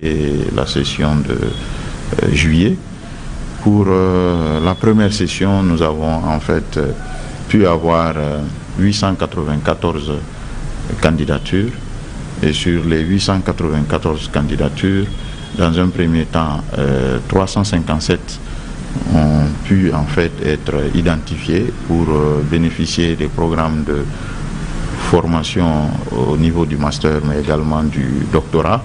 Et la session de juillet. Pour la première session, nous avons en fait pu avoir 894 candidatures. Et sur les 894 candidatures, dans un premier temps, 357 ont pu en fait être identifiés pour bénéficier des programmes de formation au niveau du master, mais également du doctorat.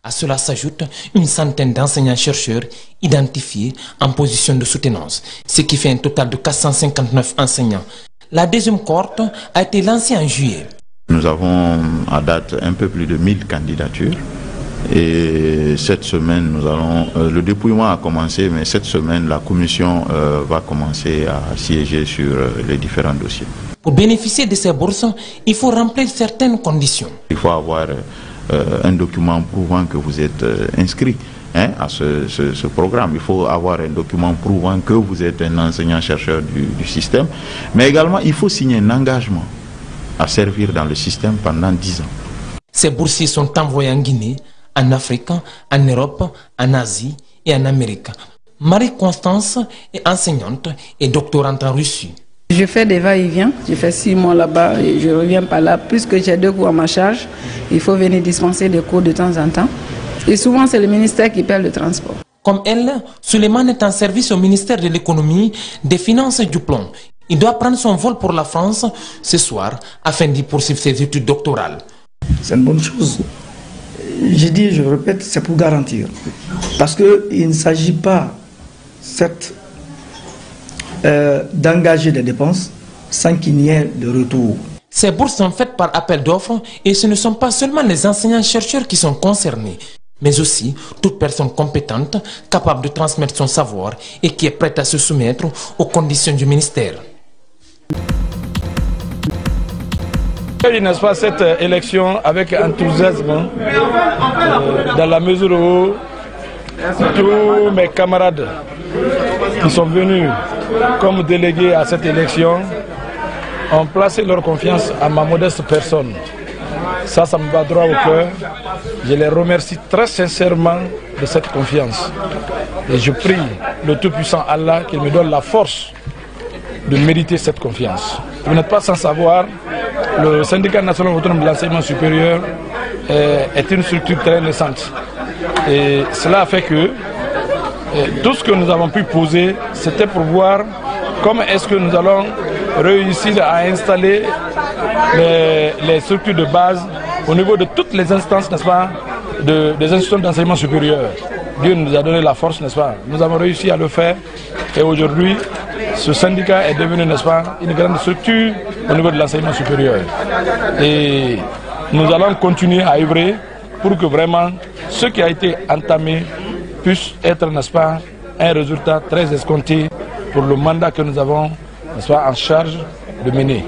À cela s'ajoute une centaine d'enseignants-chercheurs identifiés en position de soutenance, ce qui fait un total de 459 enseignants. La deuxième cohorte a été lancée en juillet. Nous avons à date un peu plus de 1000 candidatures et cette semaine, le dépouillement a commencé, mais cette semaine, la commission va commencer à siéger sur les différents dossiers. Pour bénéficier de ces bourses, il faut remplir certaines conditions. Il faut avoir un document prouvant que vous êtes inscrit à ce programme. Il faut avoir un document prouvant que vous êtes un enseignant-chercheur du système, mais également il faut signer un engagement à servir dans le système pendant 10 ans. Ces boursiers sont envoyés en Guinée, en Afrique, en Europe, en Asie et en Amérique. Marie-Constance est enseignante et doctorante en Russie. Je fais des va-et-vient, je fais 6 mois là-bas et je reviens par là. Puisque j'ai 2 cours à ma charge, il faut venir dispenser des cours de temps en temps. Et souvent, c'est le ministère qui paie le transport. Comme elle, Suleiman est en service au ministère de l'économie, des finances et du plan. Il doit prendre son vol pour la France ce soir afin d'y poursuivre ses études doctorales. C'est une bonne chose. Je dis, je répète, c'est pour garantir. Parce qu'il ne s'agit pas d'engager des dépenses sans qu'il n'y ait de retour. Ces bourses sont faites par appel d'offres et ce ne sont pas seulement les enseignants-chercheurs qui sont concernés, mais aussi toute personne compétente, capable de transmettre son savoir et qui est prête à se soumettre aux conditions du ministère. N'est-ce pas, cette élection avec enthousiasme, dans la mesure où tous mes camarades qui sont venus comme délégués à cette élection ont placé leur confiance à ma modeste personne. Ça me va droit au cœur. Je les remercie très sincèrement de cette confiance. Et je prie le Tout-Puissant Allah qu'il me donne la force de mériter cette confiance. Vous n'êtes pas sans savoir, le syndicat national autonome de l'enseignement supérieur est une structure très naissante. Et cela a fait que tout ce que nous avons pu poser, c'était pour voir comment est-ce que nous allons réussir à installer les structures de base au niveau de toutes les instances, n'est-ce pas, des institutions d'enseignement supérieur. Dieu nous a donné la force, n'est-ce pas. Nous avons réussi à le faire et aujourd'hui, ce syndicat est devenu, n'est-ce pas, une grande structure au niveau de l'enseignement supérieur. Et nous allons continuer à œuvrer pour que vraiment ce qui a été entamé puisse être, n'est-ce pas, un résultat très escompté pour le mandat que nous avons, n'est-ce pas, en charge de mener.